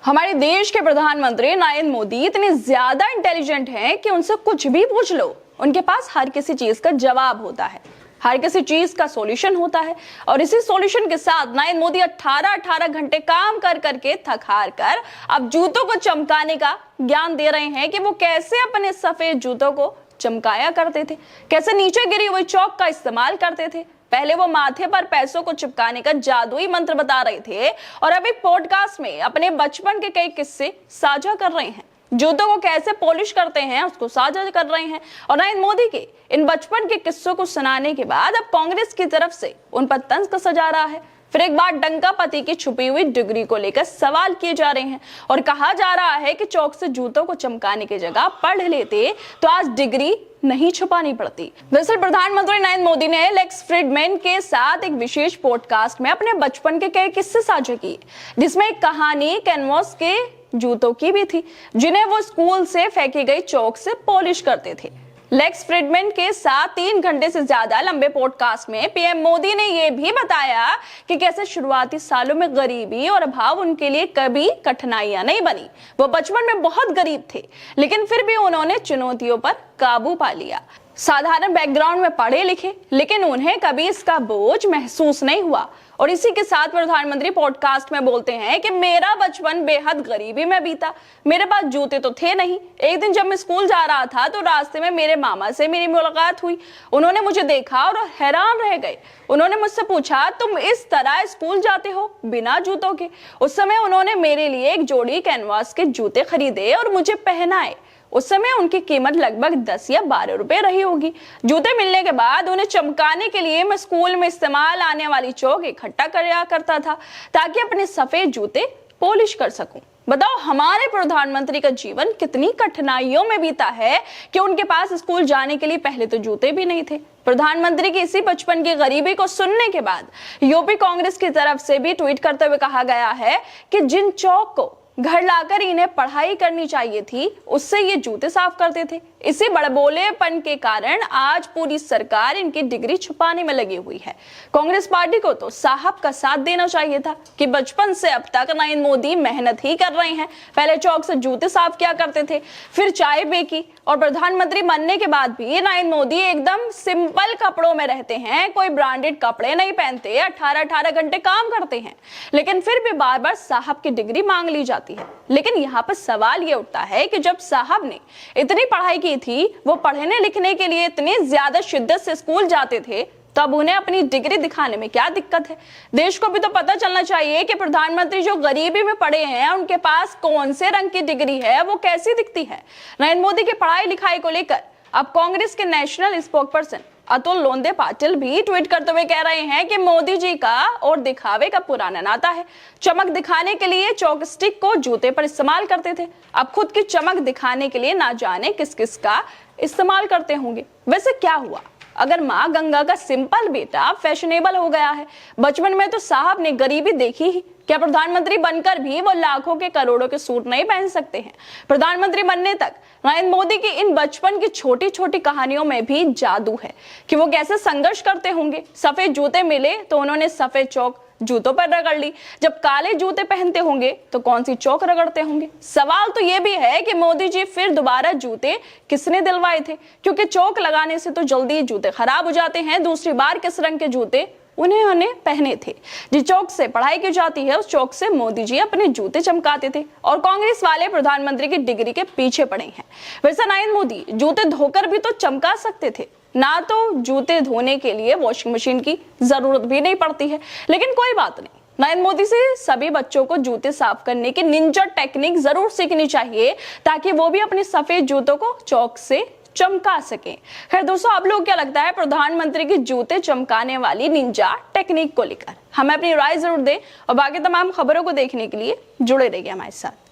हमारे देश के प्रधानमंत्री नरेंद्र मोदी इतने ज्यादा इंटेलिजेंट हैं कि उनसे कुछ भी पूछ लो, उनके पास हर किसी चीज का जवाब होता है, हर किसी चीज का सॉल्यूशन होता है। और इसी सॉल्यूशन के साथ नरेंद्र मोदी 18 घंटे काम कर करके थक हार कर अब जूतों को चमकाने का ज्ञान दे रहे हैं कि वो कैसे अपने सफेद जूतों को चमकाया करते थे, कैसे नीचे गिरी हुई चौक का इस्तेमाल करते थे। पहले वो माथे पर पैसों को चिपकाने का जादुई मंत्र बता रहे थे और अभी पॉडकास्ट में अपने बचपन के कई किस्से साझा कर रहे हैं। जूतों को कैसे पॉलिश करते हैं उसको साझा कर रहे हैं। और नरेंद्र मोदी के इन बचपन के किस्सों को सुनाने के बाद अब कांग्रेस की तरफ से उन पर तंज कसा जा रहा है। फिर एक बार डंका पति की छुपी हुई डिग्री को लेकर सवाल किए जा रहे हैं और कहा जा रहा है कि चौक से जूतों को चमकाने की जगह पढ़ लेते तो आज डिग्री नहीं छुपानी पड़ती। दरअसल प्रधानमंत्री नरेंद्र मोदी ने लेक्स फ्रीडमैन के साथ एक विशेष पॉडकास्ट में अपने बचपन के कई किस्से साझा किए, जिसमें एक कहानी कैनवास के जूतों की भी थी जिन्हें वो स्कूल से फेंकी गई चौक से पॉलिश करते थे। लेक्स फ्रीडमैन के साथ 3 घंटे से ज्यादा लंबे पॉडकास्ट में पीएम मोदी ने यह भी बताया कि कैसे शुरुआती सालों में गरीबी और अभाव उनके लिए कभी कठिनाइयां नहीं बनी। वो बचपन में बहुत गरीब थे, लेकिन फिर भी उन्होंने चुनौतियों पर काबू पा लिया। साधारण बैकग्राउंड में पढ़े लिखे, लेकिन उन्हें कभी इसका बोझ महसूस नहीं हुआ। और इसी के साथ प्रधानमंत्री पॉडकास्ट में बोलते हैं कि मेरा बचपन बेहद गरीबी में बीता, मेरे पास जूते तो थे नहीं। एक दिन जब मैं स्कूल जा रहा था तो रास्ते में मेरे मामा से मेरी मुलाकात हुई। उन्होंने मुझे देखा और हैरान रह गए। उन्होंने मुझसे पूछा, तुम इस तरह स्कूल जाते हो बिना जूतों के? उस समय उन्होंने मेरे लिए एक जोड़ी कैनवास के जूते खरीदे और मुझे पहनाए। उस समय उनकी कीमत लगभग 10 या 12 रुपए रही होगी। जूते मिलने के बाद उन्हें चमकाने के लिए मैं स्कूल में इस्तेमाल आने वाली चौक इकट्ठा किया करता था ताकि अपने सफेद जूते पॉलिश कर सकूं। बताओ, हमारे प्रधानमंत्री का जीवन कितनी कठिनाइयों में बीता है कि उनके पास स्कूल जाने के लिए पहले तो जूते भी नहीं थे। प्रधानमंत्री की इसी बचपन की गरीबी को सुनने के बाद यूपी कांग्रेस की तरफ से भी ट्वीट करते हुए कहा गया है कि जिन चौक को घर लाकर इन्हें पढ़ाई करनी चाहिए थी, उससे ये जूते साफ करते थे। इसी बड़बोलेपन के कारण आज पूरी सरकार इनकी डिग्री छुपाने में लगी हुई है। कांग्रेस पार्टी को तो साहब का साथ देना चाहिए था कि बचपन से अब तक नरेंद्र मोदी मेहनत ही कर रहे हैं। पहले चौक से जूते साफ किया करते थे, फिर चाय बेकी, और प्रधानमंत्री बनने के बाद भी नरेंद्र मोदी एकदम सिंपल कपड़ों में रहते हैं, कोई ब्रांडेड कपड़े नहीं पहनते, 18 घंटे काम करते हैं, लेकिन फिर भी बार बार साहब की डिग्री मांग ली जाती है। लेकिन यहाँ पर सवाल ये उठता है कि जब साहब ने इतनी पढ़ाई की थी, वो पढ़ने लिखने के लिए इतनी ज्यादा शिद्दत से स्कूल जाते थे, तब उन्हें अपनी डिग्री दिखाने में क्या दिक्कत है? देश को भी तो पता चलना चाहिए कि प्रधानमंत्री जो गरीबी में पड़े हैं उनके पास कौन से रंग की डिग्री है, वो कैसी दिखती है। नरेंद्र मोदी की पढ़ाई लिखाई को लेकर अब कांग्रेस के नेशनल स्पोक्सपर्सन अतुल लोंदे पाटिल भी ट्वीट करते हुए कह रहे हैं कि मोदी जी का और दिखावे का पुराना नाता है। चमक दिखाने के लिए चौक स्टिक को जूते पर इस्तेमाल करते थे, अब खुद की चमक दिखाने के लिए ना जाने किस किस का इस्तेमाल करते होंगे। वैसे क्या हुआ अगर माँ गंगा का सिंपल बेटा फैशनेबल हो गया है? बचपन में तो साहब ने गरीबी देखी ही, क्या प्रधानमंत्री बनकर भी वो लाखों के करोड़ों के सूट नहीं पहन सकते हैं? प्रधानमंत्री बनने तक नरेंद्र मोदी की इन बचपन की छोटी छोटी कहानियों में भी जादू है कि वो कैसे संघर्ष करते होंगे। सफेद जूते मिले तो उन्होंने सफेद चौक जूतों पर रगड़ ली, जब काले जूते पहनते होंगे तो कौन सी चौक रगड़ते होंगे? सवाल तो ये भी है कि मोदी जी फिर दोबारा जूते किसने दिलवाए थे, क्योंकि चौक लगाने से तो जल्दी जूते खराब हो जाते हैं। दूसरी बार किस रंग के जूते उन्हें पहने थे? जिस चौक से पढ़ाई की जाती है उस चौक से मोदी जी अपने जूते चमकाते थे, और कांग्रेस वाले प्रधानमंत्री की डिग्री के पीछे पड़े हैं। वैसे नरेंद्र मोदी जूते धोकर भी तो चमका सकते थे ना, तो जूते धोने के लिए वॉशिंग मशीन की जरूरत भी नहीं पड़ती है। लेकिन कोई बात नहीं, नरेंद्र मोदी से सभी बच्चों को जूते साफ करने की निंजा टेक्निक जरूर सीखनी चाहिए ताकि वो भी अपने सफेद जूतों को चौक से चमका सके। खैर दोस्तों, आप लोग क्या लगता है प्रधानमंत्री की जूते चमकाने वाली निंजा टेक्निक को लेकर? हमें अपनी राय जरूर दें और बाकी तमाम खबरों को देखने के लिए जुड़े रहिए हमारे साथ।